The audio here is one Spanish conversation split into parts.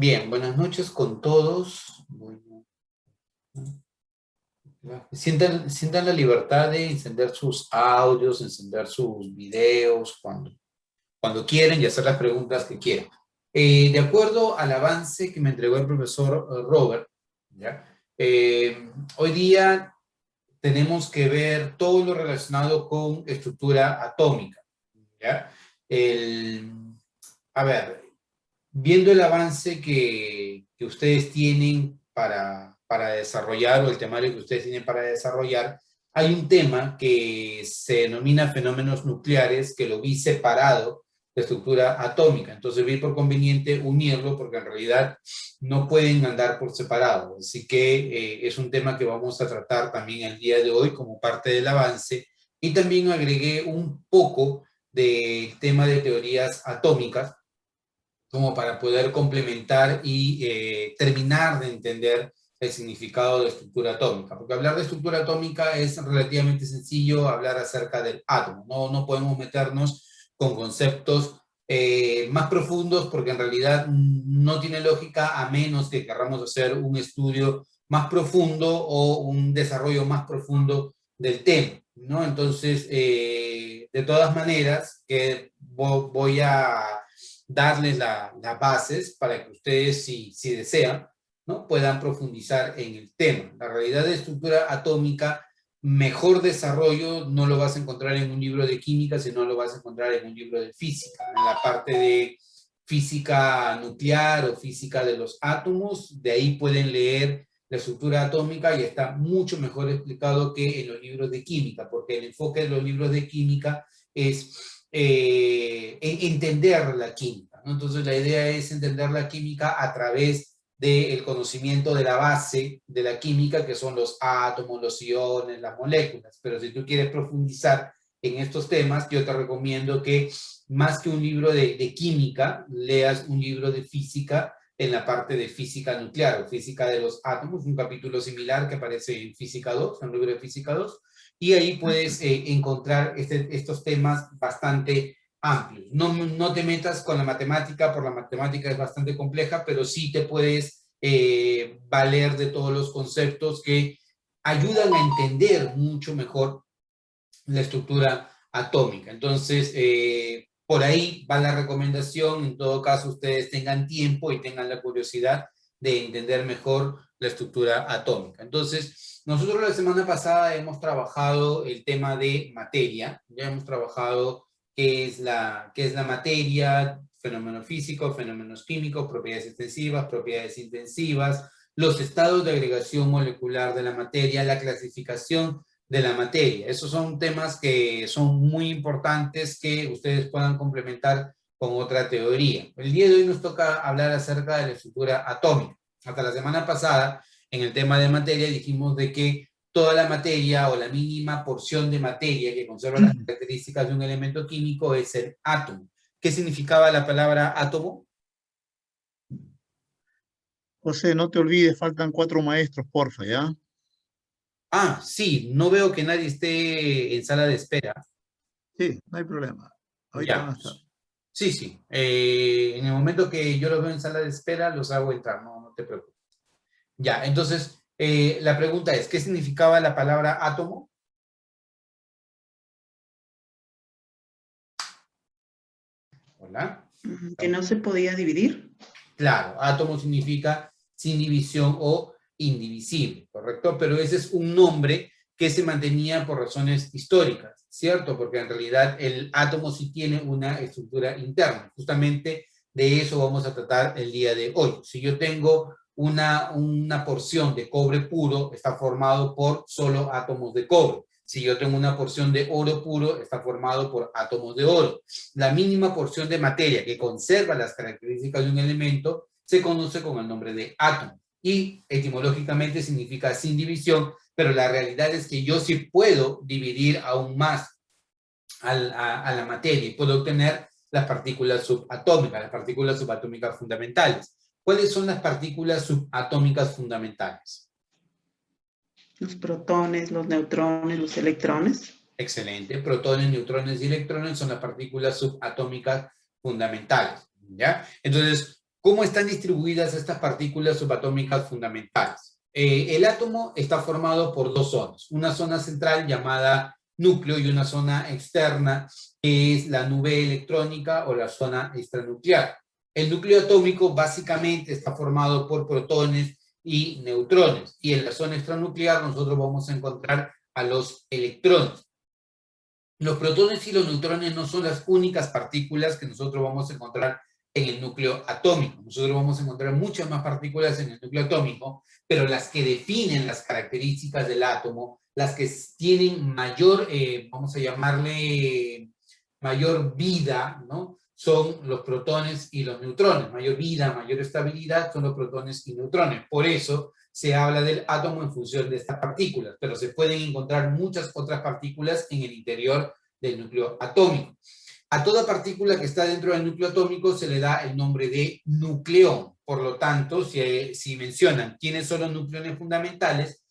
Bien, buenas noches con todos. Bueno, sientan la libertad de encender sus audios, encender sus videos cuando quieren y hacer las preguntas que quieran. De acuerdo al avance que me entregó el profesor Robert, ¿ya? Hoy día tenemos que ver todo lo relacionado con estructura atómica, ¿ya? El, a ver, viendo el avance que ustedes tienen para desarrollar, o el temario que ustedes tienen para desarrollar, hay un tema que se denomina fenómenos nucleares, que lo vi separado de estructura atómica. Entonces vi por conveniente unirlo, porque en realidad no pueden andar por separado. Así que es un tema que vamos a tratar también el día de hoy como parte del avance. Y también agregué un poco del tema de teorías atómicas, como para poder complementar y terminar de entender el significado de estructura atómica. Porque hablar de estructura atómica es relativamente sencillo, hablar acerca del átomo. No podemos meternos con conceptos más profundos, porque en realidad no tiene lógica, a menos que queramos hacer un estudio más profundo o un desarrollo más profundo del tema, ¿no? Entonces, de todas maneras, que voy a darles las bases para que ustedes, si desean, ¿no?, puedan profundizar en el tema. La realidad de estructura atómica, mejor desarrollo no lo vas a encontrar en un libro de química, sino lo vas a encontrar en un libro de física, en la parte de física nuclear o física de los átomos. De ahí pueden leer la estructura atómica y está mucho mejor explicado que en los libros de química, porque el enfoque de los libros de química es entender la química, ¿no? Entonces la idea es entender la química a través del conocimiento de la base de la química, que son los átomos, los iones, las moléculas. Pero si tú quieres profundizar en estos temas, yo te recomiendo que más que un libro de química, leas un libro de física en la parte de física nuclear o física de los átomos, un capítulo similar que aparece en Física 2, en el libro de Física 2, y ahí puedes encontrar estos temas bastante amplios. No te metas con la matemática, porque la matemática es bastante compleja, pero sí te puedes valer de todos los conceptos que ayudan a entender mucho mejor la estructura atómica. Entonces, por ahí va la recomendación. En todo caso, ustedes tengan tiempo y tengan la curiosidad de entender mejor la estructura atómica. Entonces, nosotros la semana pasada hemos trabajado el tema de materia, ya hemos trabajado qué es la materia, fenómenos físicos, fenómenos químicos, propiedades extensivas, propiedades intensivas, los estados de agregación molecular de la materia, la clasificación de la materia. Esos son temas que son muy importantes, que ustedes puedan complementar con otra teoría. El día de hoy nos toca hablar acerca de la estructura atómica. Hasta la semana pasada, en el tema de materia, dijimos de que toda la materia o la mínima porción de materia que conserva las características de un elemento químico es el átomo. ¿Qué significaba la palabra átomo? José, no te olvides, faltan 4 maestros, porfa, ¿ya? Ah, sí, no veo que nadie esté en sala de espera. Sí, no hay problema. Ahorita van Ya, a estar. sí, sí. En el momento que yo los veo en sala de espera, los hago entrar, no te preocupes. Ya, entonces, la pregunta es, ¿qué significaba la palabra átomo? Hola. Que no se podía dividir. Claro, átomo significa sin división o indivisible, ¿correcto? Pero ese es un nombre que se mantenía por razones históricas, ¿cierto? Porque en realidad el átomo sí tiene una estructura interna. Justamente de eso vamos a tratar el día de hoy. Si yo tengo una porción de cobre puro, está formado por solo átomos de cobre. Si yo tengo una porción de oro puro, está formado por átomos de oro. La mínima porción de materia que conserva las características de un elemento se conoce con el nombre de átomo, y etimológicamente significa sin división, pero la realidad es que yo sí puedo dividir aún más a la materia y puedo obtener las partículas subatómicas, las partículas subatómicas fundamentales. ¿Cuáles son las partículas subatómicas fundamentales? Los protones, los neutrones, los electrones. Excelente. Protones, neutrones y electrones son las partículas subatómicas fundamentales, ¿ya? Entonces, ¿Cómo están distribuidas estas partículas subatómicas fundamentales? El átomo está formado por dos zonas. Una zona central llamada núcleo y una zona externa que es la nube electrónica o la zona extranuclear. El núcleo atómico básicamente está formado por protones y neutrones. Y en la zona extranuclear nosotros vamos a encontrar a los electrones. Los protones y los neutrones no son las únicas partículas que nosotros vamos a encontrar en el núcleo atómico. Nosotros vamos a encontrar muchas más partículas en el núcleo atómico, pero las que definen las características del átomo, las que tienen mayor, vamos a llamarle, mayor vida, ¿no? Son los protones y los neutrones. Mayor vida, mayor estabilidad son los protones y neutrones. Por eso se habla del átomo en función de estas partículas, pero se pueden encontrar muchas otras partículas en el interior del núcleo atómico. A toda partícula que está dentro del núcleo atómico se le da el nombre de nucleón. Por lo tanto, si mencionan quiénes son los nucleones fundamentales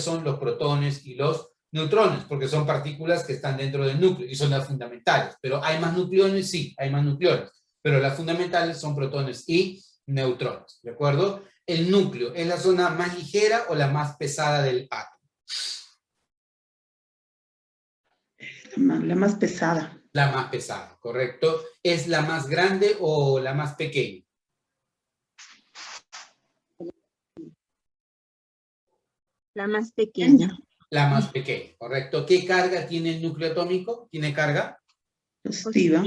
son los protones y los neutrones, porque son partículas que están dentro del núcleo y son las fundamentales. Pero ¿hay más nucleones? Sí, hay más nucleones. Pero las fundamentales son protones y neutrones, ¿de acuerdo? El núcleo, ¿es la zona más ligera o la más pesada del átomo? La más pesada. La más pesada, ¿correcto? ¿Es la más grande o la más pequeña? La más pequeña. La más pequeña, ¿correcto? ¿Qué carga tiene el núcleo atómico? ¿Tiene carga? Positiva.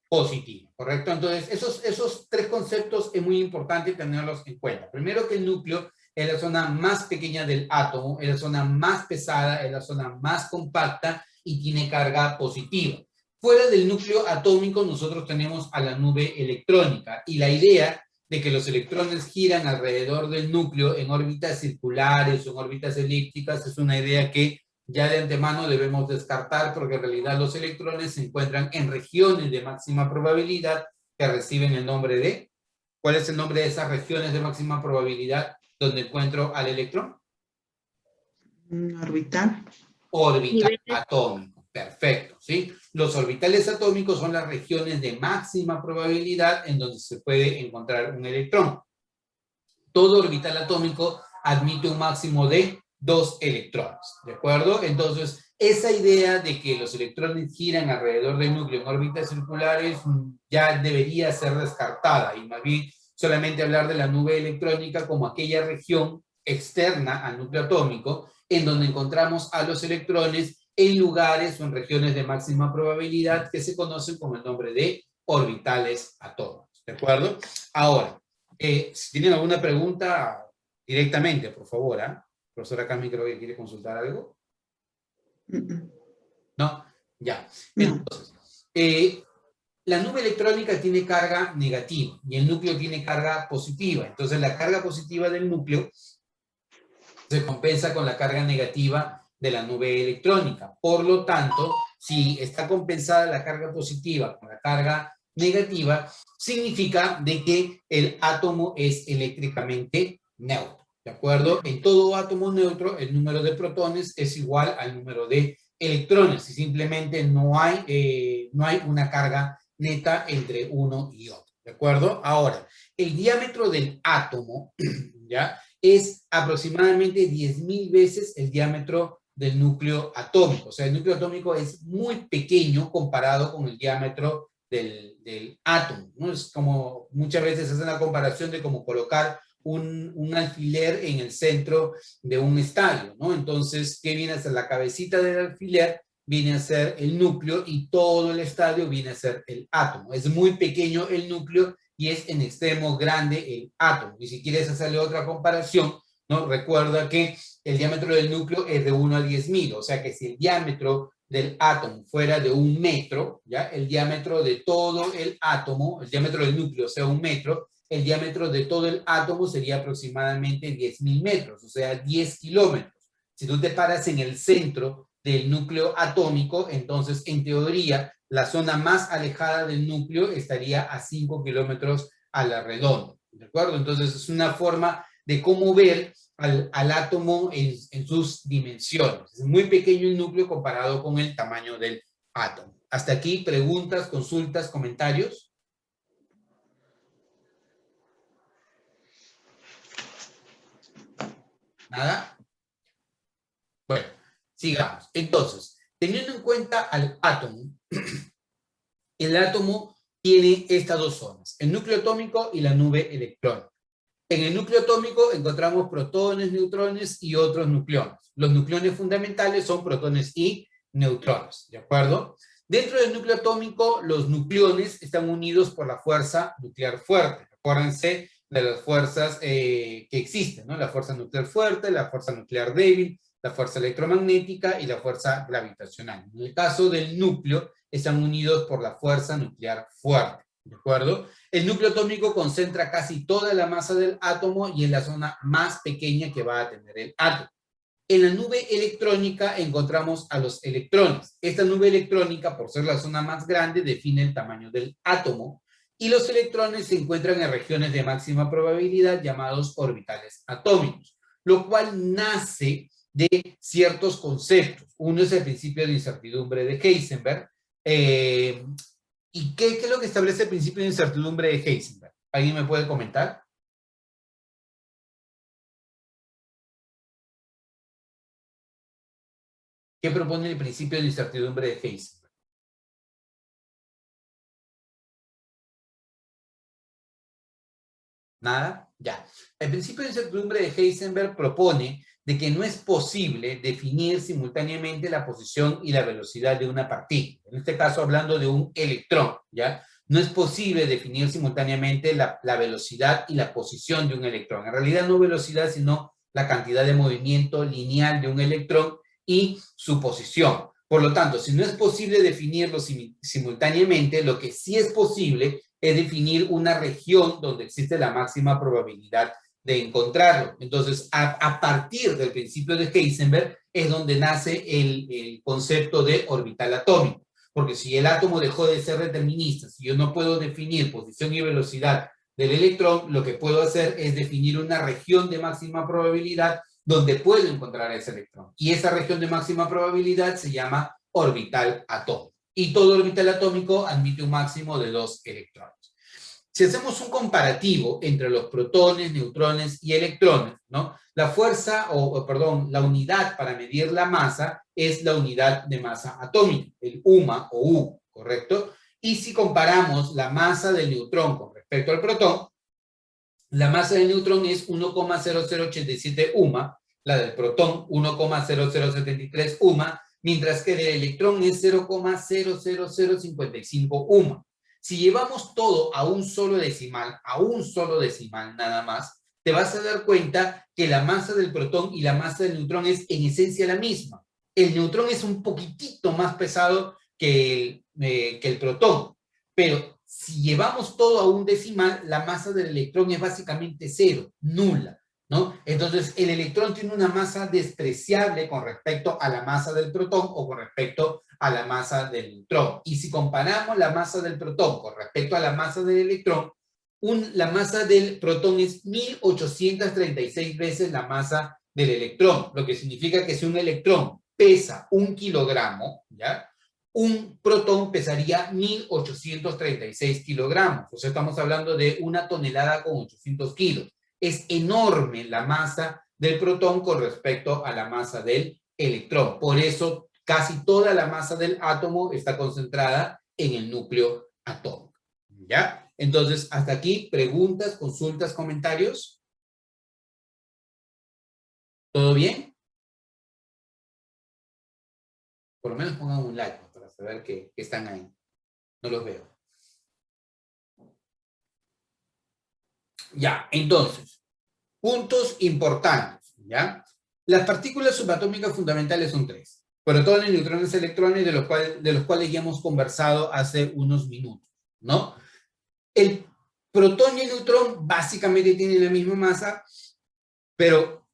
Positiva, ¿correcto? Entonces, esos tres conceptos es muy importante tenerlos en cuenta. Primero, que el núcleo es la zona más pequeña del átomo, es la zona más pesada, es la zona más compacta y tiene carga positiva. Fuera del núcleo atómico nosotros tenemos a la nube electrónica y la idea de que los electrones giran alrededor del núcleo en órbitas circulares o en órbitas elípticas es una idea que ya de antemano debemos descartar porque en realidad los electrones se encuentran en regiones de máxima probabilidad que reciben el nombre de... ¿Cuál es el nombre de esas regiones de máxima probabilidad donde encuentro al electrón? Orbital. Orbital atómico. Perfecto, ¿sí? Los orbitales atómicos son las regiones de máxima probabilidad en donde se puede encontrar un electrón. Todo orbital atómico admite un máximo de 2 electrones, ¿de acuerdo? Entonces, esa idea de que los electrones giran alrededor del núcleo en órbitas circulares ya debería ser descartada y más bien solamente hablar de la nube electrónica como aquella región externa al núcleo atómico en donde encontramos a los electrones en lugares o en regiones de máxima probabilidad que se conocen con el nombre de orbitales atómicos, ¿de acuerdo? Ahora, si tienen alguna pregunta directamente, por favor, ¿ah? Profesora Cami, creo que quiere consultar algo. ¿No? Ya. Entonces, la nube electrónica tiene carga negativa y el núcleo tiene carga positiva. Entonces, la carga positiva del núcleo se compensa con la carga negativa de la nube electrónica. Por lo tanto, si está compensada la carga positiva con la carga negativa, significa de que el átomo es eléctricamente neutro, ¿de acuerdo? En todo átomo neutro, el número de protones es igual al número de electrones y simplemente no hay una carga neta entre uno y otro, ¿de acuerdo? Ahora, el diámetro del átomo, ¿ya? Es aproximadamente 10.000 veces el diámetro del núcleo atómico. O sea, el núcleo atómico es muy pequeño comparado con el diámetro del átomo, ¿no? Es como muchas veces hacen la comparación de como colocar un alfiler en el centro de un estadio, ¿no? Entonces, ¿qué viene a ser? La cabecita del alfiler viene a ser el núcleo y todo el estadio viene a ser el átomo. Es muy pequeño el núcleo y es en extremo grande el átomo. Y si quieres hacerle otra comparación, ¿no? Recuerda que el diámetro del núcleo es de 1 a 10.000, o sea que si el diámetro del átomo fuera de 1 metro, ¿ya? El diámetro de todo el átomo, el diámetro del núcleo sea 1 metro, el diámetro de todo el átomo sería aproximadamente 10.000 metros, o sea, 10 kilómetros. Si tú te paras en el centro del núcleo atómico, entonces, en teoría, la zona más alejada del núcleo estaría a 5 kilómetros a la redonda, ¿de acuerdo? Entonces, es una forma de cómo ver al átomo en sus dimensiones. Es muy pequeño el núcleo comparado con el tamaño del átomo. Hasta aquí, preguntas, consultas, comentarios. ¿Nada? Bueno, sigamos. Entonces, teniendo en cuenta al átomo, el átomo tiene estas dos zonas, el núcleo atómico y la nube electrónica. En el núcleo atómico encontramos protones, neutrones y otros nucleones. Los nucleones fundamentales son protones y neutrones, ¿de acuerdo? Dentro del núcleo atómico, los nucleones están unidos por la fuerza nuclear fuerte. Acuérdense de las fuerzas que existen, ¿no? La fuerza nuclear fuerte, la fuerza nuclear débil, la fuerza electromagnética y la fuerza gravitacional. En el caso del núcleo, están unidos por la fuerza nuclear fuerte, ¿de acuerdo? El núcleo atómico concentra casi toda la masa del átomo y es la zona más pequeña que va a tener el átomo. En la nube electrónica encontramos a los electrones. Esta nube electrónica, por ser la zona más grande, define el tamaño del átomo y los electrones se encuentran en regiones de máxima probabilidad llamados orbitales atómicos, lo cual nace de ciertos conceptos. Uno es el principio de incertidumbre de Heisenberg. ¿Y qué es lo que establece el principio de incertidumbre de Heisenberg? ¿Alguien me puede comentar? ¿Qué propone el principio de incertidumbre de Heisenberg? ¿Nada? Ya. El principio de incertidumbre de Heisenberg propone de que no es posible definir simultáneamente la posición y la velocidad de una partícula. En este caso, hablando de un electrón, ¿ya? No es posible definir simultáneamente la velocidad y la posición de un electrón. En realidad, no velocidad, sino la cantidad de movimiento lineal de un electrón y su posición. Por lo tanto, si no es posible definirlo simultáneamente, lo que sí es posible es definir una región donde existe la máxima probabilidad de encontrarlo. Entonces, a partir del principio de Heisenberg es donde nace el concepto de orbital atómico. Porque si el átomo dejó de ser determinista, si yo no puedo definir posición y velocidad del electrón, lo que puedo hacer es definir una región de máxima probabilidad donde puedo encontrar a ese electrón. Y esa región de máxima probabilidad se llama orbital atómico. Y todo orbital atómico admite un máximo de 2 electrones. Si hacemos un comparativo entre los protones, neutrones y electrones, ¿no? La fuerza, la unidad para medir la masa es la unidad de masa atómica, el UMA o U, ¿correcto? Y si comparamos la masa del neutrón con respecto al protón, la masa del neutrón es 1,0087 UMA, la del protón 1,0073 UMA, mientras que el del electrón es 0,00055 UMA. Si llevamos todo a un solo decimal nada más, te vas a dar cuenta que la masa del protón y la masa del neutrón es en esencia la misma. El neutrón es un poquitito más pesado que el protón, pero si llevamos todo a un decimal, la masa del electrón es básicamente cero, nula, ¿no? Entonces, el electrón tiene una masa despreciable con respecto a la masa del protón o con respecto a la masa del neutrón. Y si comparamos la masa del protón con respecto a la masa del electrón, la masa del protón es 1836 veces la masa del electrón, lo que significa que si un electrón pesa 1 kilogramo, ¿ya? Un protón pesaría 1836 kilogramos. O sea, estamos hablando de 1 tonelada con 800 kilos. Es enorme la masa del protón con respecto a la masa del electrón. Por eso, casi toda la masa del átomo está concentrada en el núcleo atómico. ¿Ya? Entonces, hasta aquí, preguntas, consultas, comentarios. ¿Todo bien? Por lo menos pongan un like para saber que están ahí. No los veo. Ya, entonces, puntos importantes, ¿ya? Las partículas subatómicas fundamentales son 3. Protones, neutrones, electrones, de los cuales ya hemos conversado hace unos minutos, ¿no? El protón y el neutrón básicamente tienen la misma masa, pero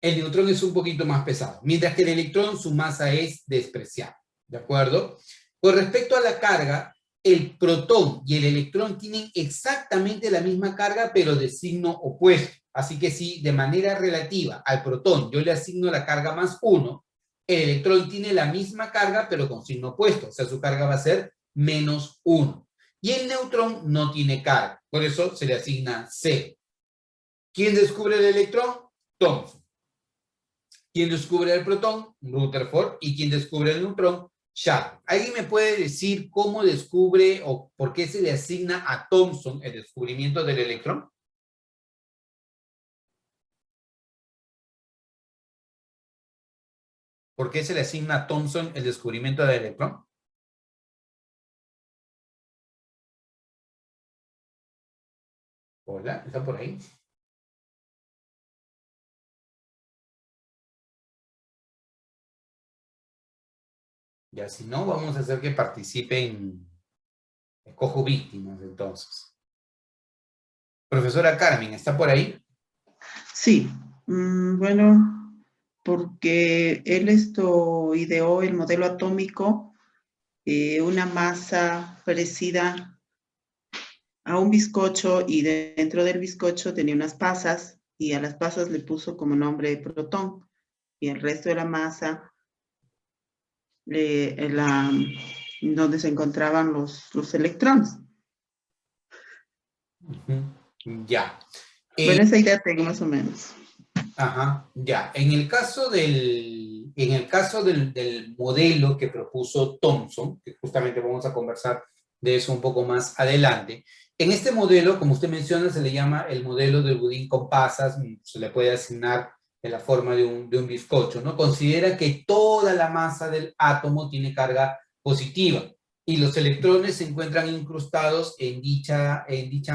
el neutrón es un poquito más pesado, mientras que el electrón su masa es despreciable, ¿de acuerdo? Con respecto a la carga, el protón y el electrón tienen exactamente la misma carga, pero de signo opuesto. Así que si de manera relativa al protón yo le asigno la carga más 1, el electrón tiene la misma carga, pero con signo opuesto. O sea, su carga va a ser menos 1. Y el neutrón no tiene carga, por eso se le asigna 0. ¿Quién descubre el electrón? Thomson. ¿Quién descubre el protón? Rutherford. ¿Y quién descubre el neutrón? Sharp. ¿Alguien me puede decir cómo descubre o por qué se le asigna a Thomson el descubrimiento del electrón? ¿Por qué se le asigna a Thomson el descubrimiento del electrón? Hola, ¿está por ahí? Ya, si no, vamos a hacer que participen. Escojo víctimas, entonces. Profesora Carmen, ¿está por ahí? Sí, bueno, porque él ideó el modelo atómico, una masa parecida a un bizcocho y dentro del bizcocho tenía unas pasas y a las pasas le puso como nombre protón y el resto de la masa donde se encontraban los electrones. Ya. Bueno, esa idea tengo más o menos. Ajá, ya. En el caso del modelo que propuso Thomson, que justamente vamos a conversar de eso un poco más adelante, en este modelo, como usted menciona, se le llama el modelo del budín con pasas, se le puede asignar en la forma de un bizcocho, ¿no? Considera que toda la masa del átomo tiene carga positiva y los electrones se encuentran incrustados en dicha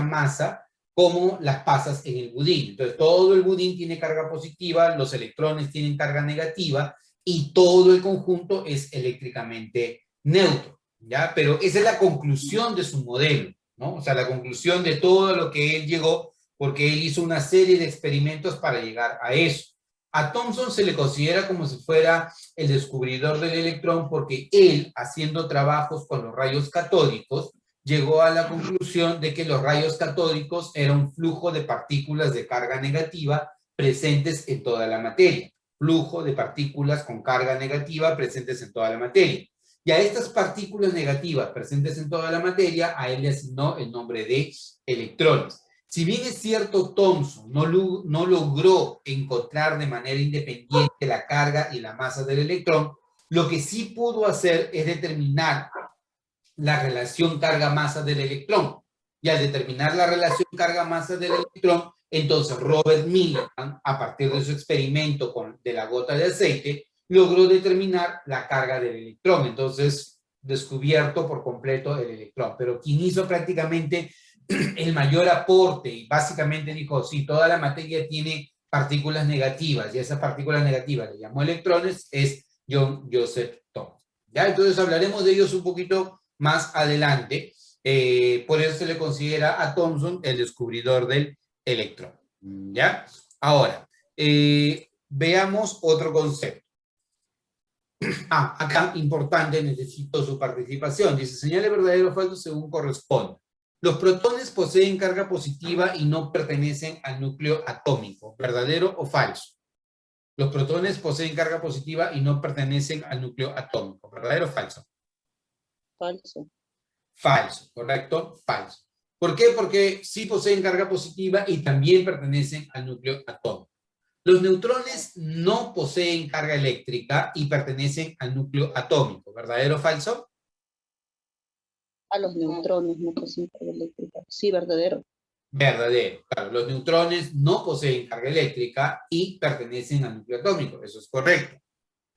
masa como las pasas en el budín. Entonces, todo el budín tiene carga positiva, los electrones tienen carga negativa y todo el conjunto es eléctricamente neutro, ¿ya? Pero esa es la conclusión de su modelo, ¿no? O sea, la conclusión de todo lo que él llegó, porque él hizo una serie de experimentos para llegar a eso. A Thomson se le considera como si fuera el descubridor del electrón porque él, haciendo trabajos con los rayos catódicos, llegó a la conclusión de que los rayos catódicos eran un flujo de partículas de carga negativa presentes en toda la materia. Flujo de partículas con carga negativa presentes en toda la materia. Y a estas partículas negativas presentes en toda la materia, a él le asignó el nombre de electrones. Si bien es cierto, Thomson no logró encontrar de manera independiente la carga y la masa del electrón, lo que sí pudo hacer es determinar la relación carga-masa del electrón. Y al determinar la relación carga-masa del electrón, entonces Robert Millikan, a partir de su experimento de la gota de aceite, logró determinar la carga del electrón. Entonces, descubierto por completo el electrón. Pero quien hizo prácticamente el mayor aporte y básicamente dijo, sí, toda la materia tiene partículas negativas y esas partículas negativas le llamó electrones, es John Joseph Thomson. ¿Ya? Entonces hablaremos de ellos un poquito más adelante. Por eso se le considera a Thomson el descubridor del electrón. ¿Ya? Ahora, veamos otro concepto. Acá, importante, necesito su participación. Dice, señale verdadero o falso según corresponde. Los protones poseen carga positiva y no pertenecen al núcleo atómico. ¿Verdadero o falso? Los protones poseen carga positiva y no pertenecen al núcleo atómico. ¿Verdadero o falso? Falso. Falso, ¿correcto? Falso. ¿Por qué? Porque sí poseen carga positiva y también pertenecen al núcleo atómico. Los neutrones no poseen carga eléctrica y pertenecen al núcleo atómico. ¿Verdadero o falso? A los neutrones no poseen carga eléctrica. Sí, verdadero. Verdadero. Claro, los neutrones no poseen carga eléctrica y pertenecen al núcleo atómico. Eso es correcto.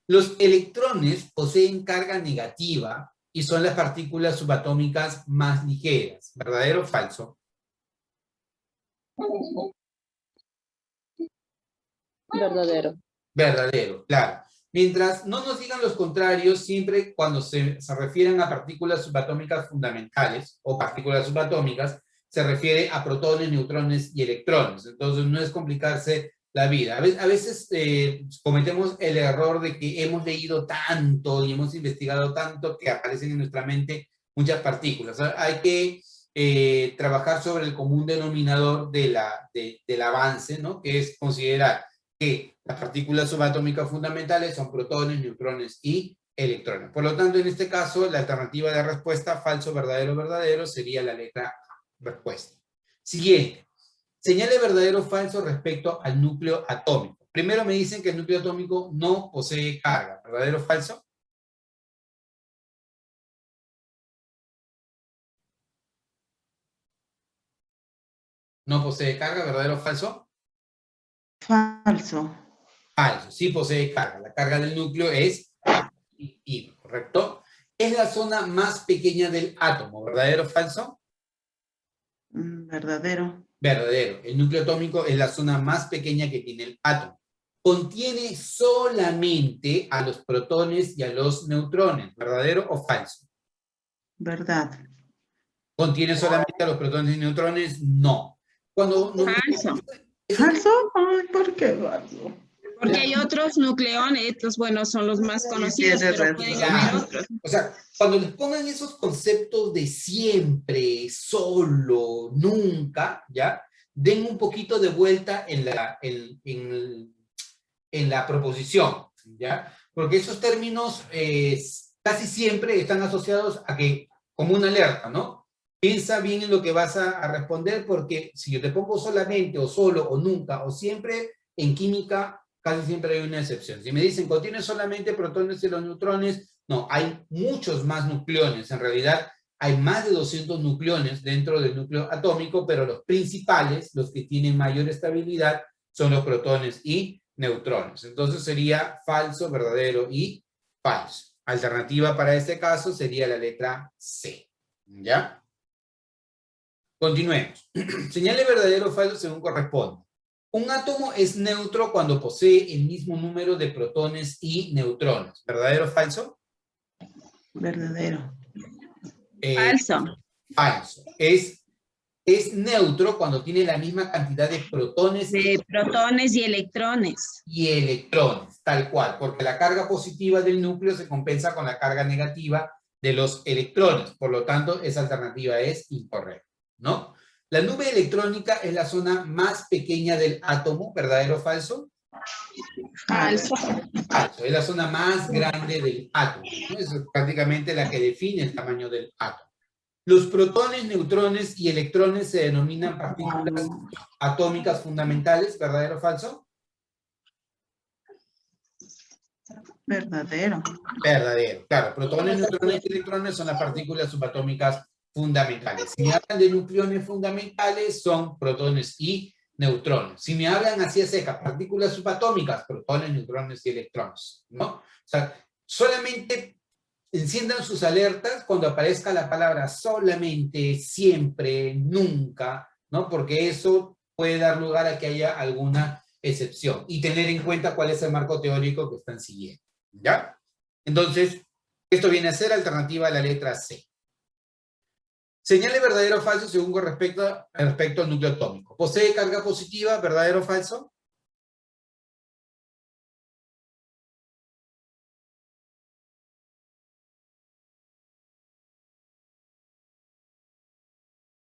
Los electrones poseen carga negativa y son las partículas subatómicas más ligeras. ¿Verdadero o falso? Verdadero. Verdadero, claro. Mientras no nos digan los contrarios, siempre cuando se refieren a partículas subatómicas fundamentales o partículas subatómicas, se refiere a protones, neutrones y electrones. Entonces no es complicarse la vida. A veces cometemos el error de que hemos leído tanto y hemos investigado tanto que aparecen en nuestra mente muchas partículas. Hay que trabajar sobre el común denominador del avance, ¿no? Que es considerar que las partículas subatómicas fundamentales son protones, neutrones y electrones. Por lo tanto, en este caso, la alternativa de respuesta, falso, verdadero, verdadero, sería la letra A, respuesta. Siguiente. Señale verdadero o falso respecto al núcleo atómico. Primero me dicen que el núcleo atómico no posee carga. ¿Verdadero o falso? No posee carga. ¿Verdadero o falso? Falso. Falso. Sí posee carga. La carga del núcleo es I, ¿correcto? Es la zona más pequeña del átomo. ¿Verdadero o falso? Verdadero. Verdadero. El núcleo atómico es la zona más pequeña que tiene el átomo. Contiene solamente a los protones y a los neutrones. ¿Verdadero o falso? Verdad. ¿Contiene solamente a los protones y neutrones? No. Cuando no, Falso. ¿Falso? Ay, ¿por qué falso? Porque hay otros nucleones, estos, bueno, son los más conocidos, tienes pero razón. pueden haber Claro. otros. O sea, cuando les pongan esos conceptos de siempre, solo, nunca, ¿ya? Den un poquito de vuelta en la proposición, ¿ya? Porque esos términos casi siempre están asociados a que, como una alerta, ¿no? Piensa bien en lo que vas a responder, porque si yo te pongo solamente, o solo, o nunca, o siempre, en química casi siempre hay una excepción. Si me dicen, contiene solamente protones y los neutrones, no, hay muchos más nucleones. En realidad, hay más de 200 nucleones dentro del núcleo atómico, pero los principales, los que tienen mayor estabilidad, son los protones y neutrones. Entonces sería falso, verdadero y falso. Alternativa para este caso sería la letra C. ¿Ya? Continuemos. Señale verdadero o falso según corresponde. Un átomo es neutro cuando posee el mismo número de protones y neutrones. ¿Verdadero o falso? Verdadero. Falso. Falso. Es neutro cuando tiene la misma cantidad de protones De protones y electrones. y electrones, tal cual, porque la carga positiva del núcleo se compensa con la carga negativa de los electrones. Por lo tanto, esa alternativa es incorrecta, ¿no? La nube electrónica es la zona más pequeña del átomo, ¿verdadero o falso? Falso. Falso, es la zona más grande del átomo, ¿no? Es prácticamente la que define el tamaño del átomo. Los protones, neutrones y electrones se denominan partículas atómicas fundamentales, ¿verdadero o falso? Verdadero. Verdadero, claro. Protones, neutrones y electrones son las partículas subatómicas fundamentales. Si me hablan de nucleones fundamentales, son protones y neutrones. Si me hablan así a seca, partículas subatómicas, protones, neutrones y electrones, ¿no? O sea, solamente enciendan sus alertas cuando aparezca la palabra solamente, siempre, nunca, ¿no? Porque eso puede dar lugar a que haya alguna excepción y tener en cuenta cuál es el marco teórico que están siguiendo, ¿ya? Entonces, esto viene a ser alternativa a la letra C. Señale verdadero o falso según con respecto al núcleo atómico. ¿Posee carga positiva, verdadero o falso?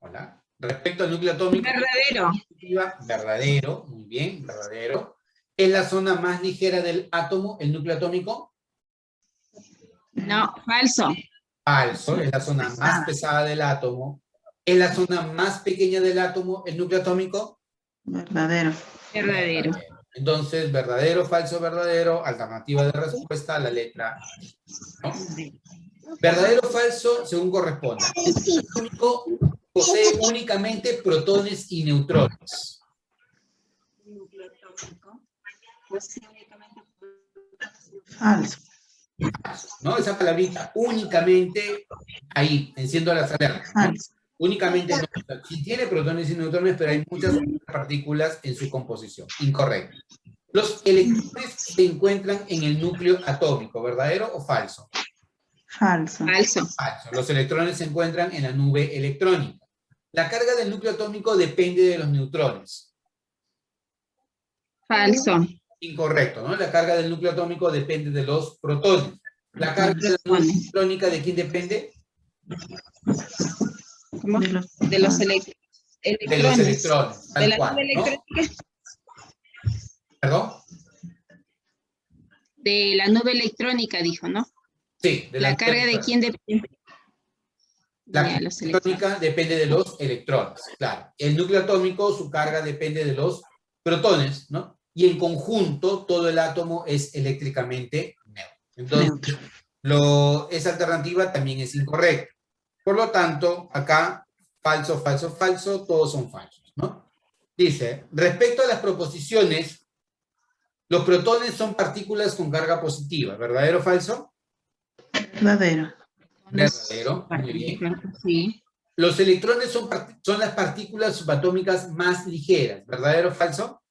Hola. Respecto al núcleo atómico. Verdadero. Verdadero, muy bien, verdadero. ¿Es la zona más ligera del átomo, el núcleo atómico? No, falso. Falso, es la zona más pesada del átomo. ¿Es la zona más pequeña del átomo, el núcleo atómico? Verdadero. Verdadero. Entonces, verdadero, falso, verdadero, alternativa de respuesta a la letra I, ¿no? Verdadero o falso, según corresponda. El núcleo atómico posee únicamente protones y neutrones. Falso. ¿No? Esa palabrita, únicamente, ahí, enciendo las alertas, ¿no? Falso. Únicamente, no, sí tiene protones y neutrones, pero hay muchas partículas en su composición. Incorrecto. Los electrones se encuentran en el núcleo atómico, ¿verdadero o falso? Falso. Falso. Falso. Los electrones se encuentran en la nube electrónica. La carga del núcleo atómico depende de los neutrones. Falso. Incorrecto, ¿no? La carga del núcleo atómico depende de los protones. La carga de la nube electrónica, ¿de quién depende? ¿Cómo? De los- De los De los electrones. electrones, De tal la cual, nube ¿no? electrónica. ¿Perdón? De la nube electrónica, dijo, ¿no? Sí, de La carga de quién depende. La Ya, carga los electrónica depende de los electrones, claro. El núcleo atómico, su carga depende de los protones, ¿no? y en conjunto todo el átomo es eléctricamente neutro. Entonces, esa alternativa también es incorrecta. Por lo tanto, acá, falso, falso, falso, todos son falsos, ¿no? Dice, respecto a las proposiciones, los protones son partículas con carga positiva, ¿verdadero o falso? Verdadero. Verdadero, muy bien. Sí. Los electrones son las partículas subatómicas más ligeras, ¿verdadero o falso?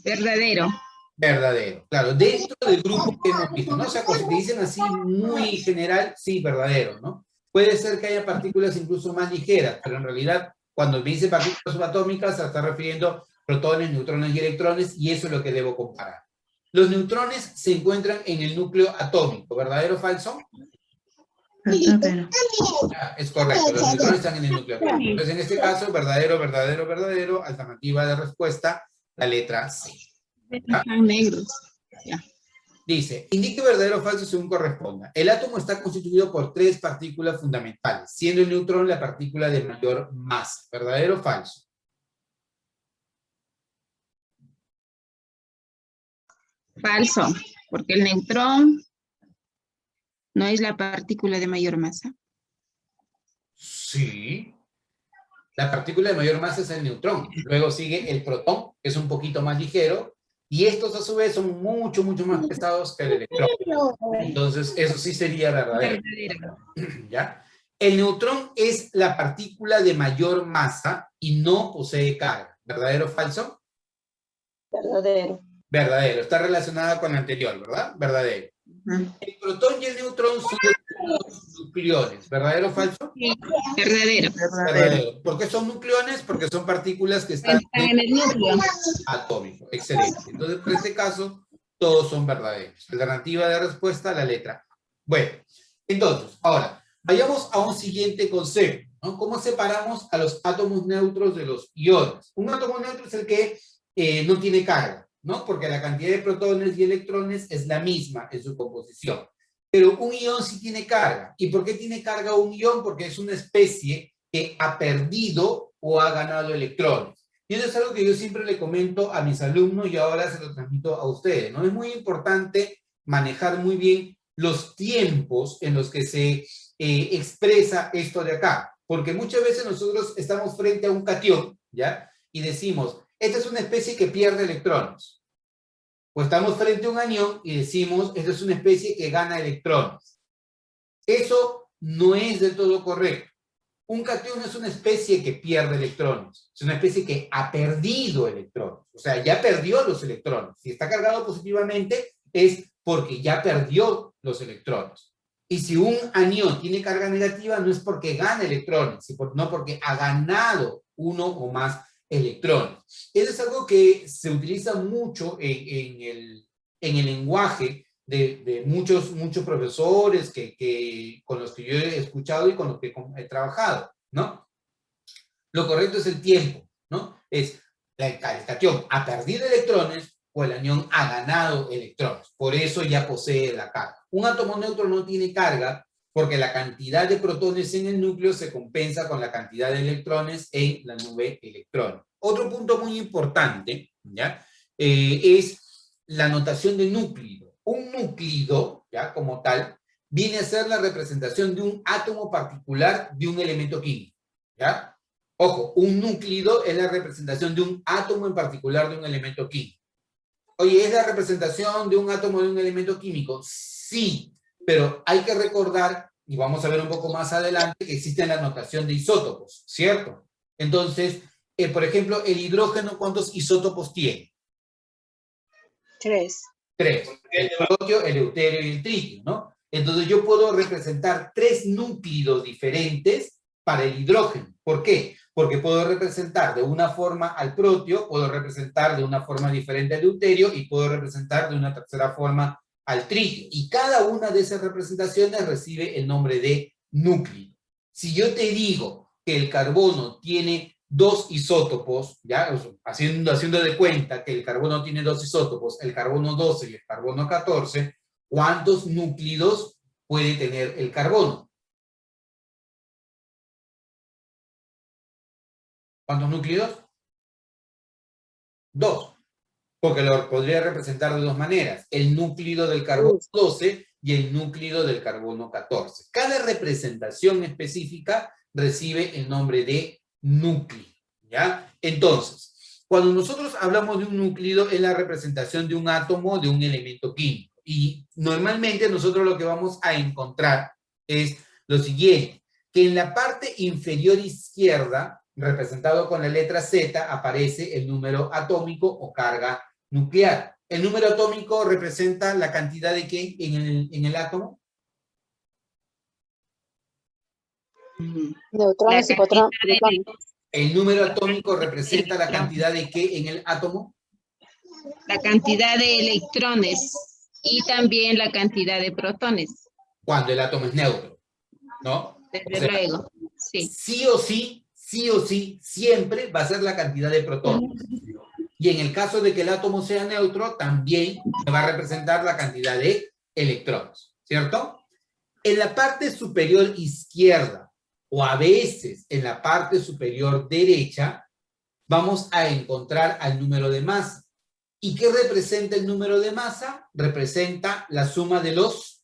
Verdadero. Verdadero, claro, dentro del grupo que hemos visto, ¿no? O sea, si te dicen así muy general, sí, verdadero, ¿no? Puede ser que haya partículas incluso más ligeras, pero en realidad, cuando me dice partículas subatómicas, se está refiriendo a protones, neutrones y electrones, y eso es lo que debo comparar. Los neutrones se encuentran en el núcleo atómico, ¿verdadero o falso? Verdadero. Ah, es correcto, los neutrones están en el núcleo atómico. Entonces, en este caso, verdadero, verdadero, verdadero, alternativa de respuesta, la letra C. Están negros. Ya. Dice, indique verdadero o falso según corresponda. El átomo está constituido por 3 partículas fundamentales, siendo el neutrón la partícula de mayor masa. ¿Verdadero o falso? Falso, porque el neutrón no es la partícula de mayor masa. Sí. La partícula de mayor masa es el neutrón. Luego sigue el protón, que es un poquito más ligero, y estos a su vez son mucho, mucho más pesados que el electrón. Entonces, eso sí sería verdadero. Verdadero. ¿Ya? El neutrón es la partícula de mayor masa y no posee carga. ¿Verdadero o falso? Verdadero. Verdadero. Está relacionada con la anterior, ¿verdad? Verdadero. El protón y el neutrón son nucleones. ¿Verdadero o falso? Sí. Verdadero. Verdadero. ¿Por qué son nucleones? Porque son partículas que están En el núcleo. atómico. Excelente. Entonces, por este caso, todos son verdaderos. Alternativa de respuesta, la letra A. Bueno, entonces, ahora, vayamos a un siguiente concepto, ¿no? ¿Cómo separamos a los átomos neutros de los iones? Un átomo neutro es el que no tiene carga, ¿no? Porque la cantidad de protones y electrones es la misma en su composición. Pero un ion sí tiene carga. ¿Y por qué tiene carga un ion? Porque es una especie que ha perdido o ha ganado electrones. Y eso es algo que yo siempre le comento a mis alumnos y ahora se lo transmito a ustedes, ¿no? Es muy importante manejar muy bien los tiempos en los que se expresa esto de acá. Porque muchas veces nosotros estamos frente a un catión, ¿ya? Y decimos, esta es una especie que pierde electrones. O estamos frente a un anión y decimos, esta es una especie que gana electrones. Eso no es del todo correcto. Un catión es una especie que pierde electrones. Es una especie que ha perdido electrones. O sea, ya perdió los electrones. Si está cargado positivamente, es porque ya perdió los electrones. Y si un anión tiene carga negativa, no es porque gana electrones, sino porque ha ganado uno o más electrones. Eso es algo que se utiliza mucho en el lenguaje de muchos profesores con los que yo he escuchado y con los que he trabajado, ¿no? Lo correcto es el tiempo, ¿no? Es el catión ha perdido electrones o el anión ha ganado electrones. Por eso ya posee la carga. Un átomo neutro no tiene carga porque la cantidad de protones en el núcleo se compensa con la cantidad de electrones en la nube electrónica. Otro punto muy importante, ¿ya? Es la notación de núclido. Un núclido, ¿ya? Como tal, viene a ser la representación de un átomo particular de un elemento químico, ¿ya? Ojo, un núclido es la representación de un átomo en particular de un elemento químico. Oye, ¿es la representación de un átomo de un elemento químico? Sí, pero hay que recordar, y vamos a ver un poco más adelante, que existe la notación de isótopos, ¿cierto? Entonces, por ejemplo, el hidrógeno, ¿cuántos isótopos tiene? 3. 3. El deuterio, el deuterio y el tritio, ¿no? Entonces yo puedo representar 3 núclidos diferentes para el hidrógeno. ¿Por qué? Porque puedo representar de una forma al protio, puedo representar de una forma diferente al deuterio y puedo representar de una tercera forma al tritio. Y cada una de esas representaciones recibe el nombre de núcleo. Si yo te digo que el carbono tiene 2 isótopos, ¿ya? Haciendo de cuenta que el carbono tiene 2 isótopos, el carbono 12 y el carbono 14, ¿cuántos núclidos puede tener el carbono? ¿Cuántos núcleos? 2. Porque lo podría representar de dos maneras, el núcleo del carbono 12 y el núcleo del carbono 14. Cada representación específica recibe el nombre de núcleo, ¿ya? Entonces, cuando nosotros hablamos de un núcleo, es la representación de un átomo de un elemento químico. Y normalmente nosotros lo que vamos a encontrar es lo siguiente, que en la parte inferior izquierda, representado con la letra Z, aparece el número atómico o carga nuclear. ¿El número atómico representa la cantidad de qué en el átomo? Neutrones y protones. ¿El número atómico representa la cantidad de qué en el átomo? La cantidad de electrones y también la cantidad de protones. Cuando el átomo es neutro, ¿no? Desde luego, sí. Sí o sí, siempre va a ser la cantidad de protones. Y en el caso de que el átomo sea neutro, también va a representar la cantidad de electrones, ¿cierto? En la parte superior izquierda, o a veces en la parte superior derecha, vamos a encontrar al número de masa. ¿Y qué representa el número de masa? Representa la suma de los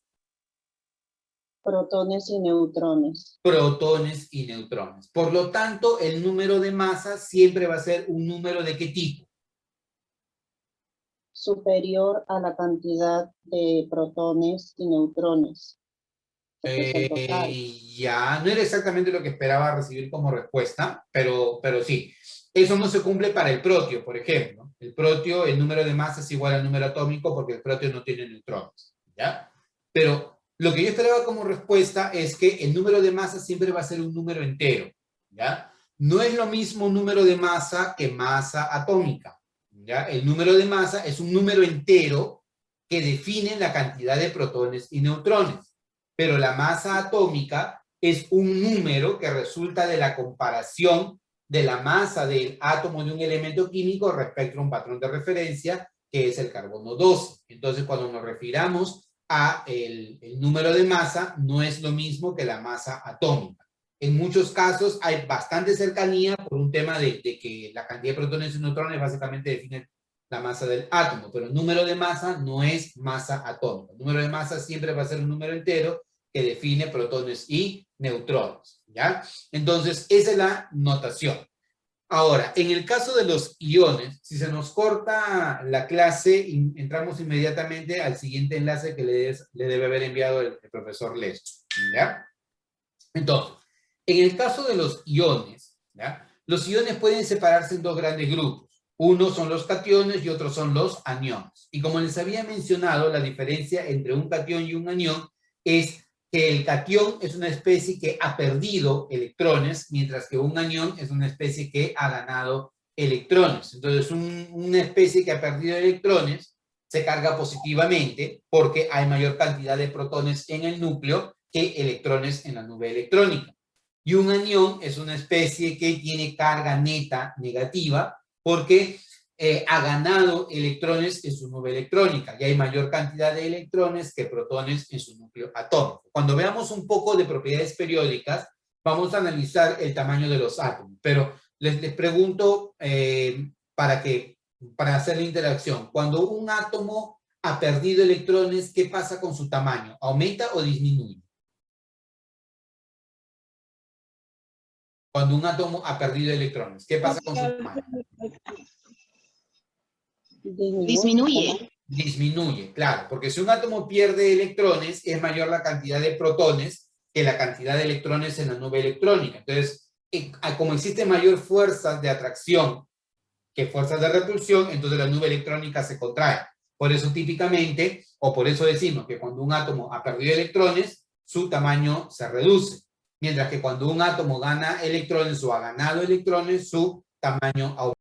Protones y neutrones. protones y neutrones. Por lo tanto, el número de masa siempre va a ser un número ¿de qué tipo? Superior a la cantidad de protones y neutrones. Porque es el total. Ya, no era exactamente lo que esperaba recibir como respuesta, pero sí. Eso no se cumple para el protio, por ejemplo. El protio, el número de masa es igual al número atómico porque el protio no tiene neutrones, ¿ya? Pero lo que yo esperaba como respuesta es que el número de masa siempre va a ser un número entero, ¿ya? No es lo mismo número de masa que masa atómica, ¿ya? El número de masa es un número entero que define la cantidad de protones y neutrones. Pero la masa atómica es un número que resulta de la comparación de la masa del átomo de un elemento químico respecto a un patrón de referencia, que es el carbono 12. Entonces, cuando nos refiramos a el número de masa, no es lo mismo que la masa atómica. En muchos casos hay bastante cercanía por un tema de que la cantidad de protones y neutrones básicamente define la masa del átomo, pero el número de masa no es masa atómica. El número de masa siempre va a ser un número entero que define protones y neutrones, ¿ya? Entonces, esa es la notación. Ahora, en el caso de los iones, si se nos corta la clase, entramos inmediatamente al siguiente enlace que le debe haber enviado el profesor Leso, ¿ya? Entonces, en el caso de los iones, ¿ya? Los iones pueden separarse en dos grandes grupos. Uno son los cationes y otros son los aniones. Y como les había mencionado, la diferencia entre un catión y un anión es que el catión es una especie que ha perdido electrones, mientras que un anión es una especie que ha ganado electrones. Entonces, una especie que ha perdido electrones se carga positivamente porque hay mayor cantidad de protones en el núcleo que electrones en la nube electrónica. Y un anión es una especie que tiene carga neta negativa porque ha ganado electrones en su nube electrónica y hay mayor cantidad de electrones que protones en su núcleo atómico. Cuando veamos un poco de propiedades periódicas, vamos a analizar el tamaño de los átomos, pero les pregunto para hacer la interacción. Cuando un átomo ha perdido electrones, ¿qué pasa con su tamaño? ¿Aumenta o disminuye? Cuando un átomo ha perdido electrones, ¿qué pasa con su tamaño? Disminuye. Disminuye, claro, porque si un átomo pierde electrones, es mayor la cantidad de protones que la cantidad de electrones en la nube electrónica. Entonces, como existe mayor fuerza de atracción que fuerzas de repulsión, entonces la nube electrónica se contrae. Por eso típicamente, o por eso decimos que cuando un átomo ha perdido electrones, su tamaño se reduce. Mientras que cuando un átomo gana electrones o ha ganado electrones, su tamaño aumenta.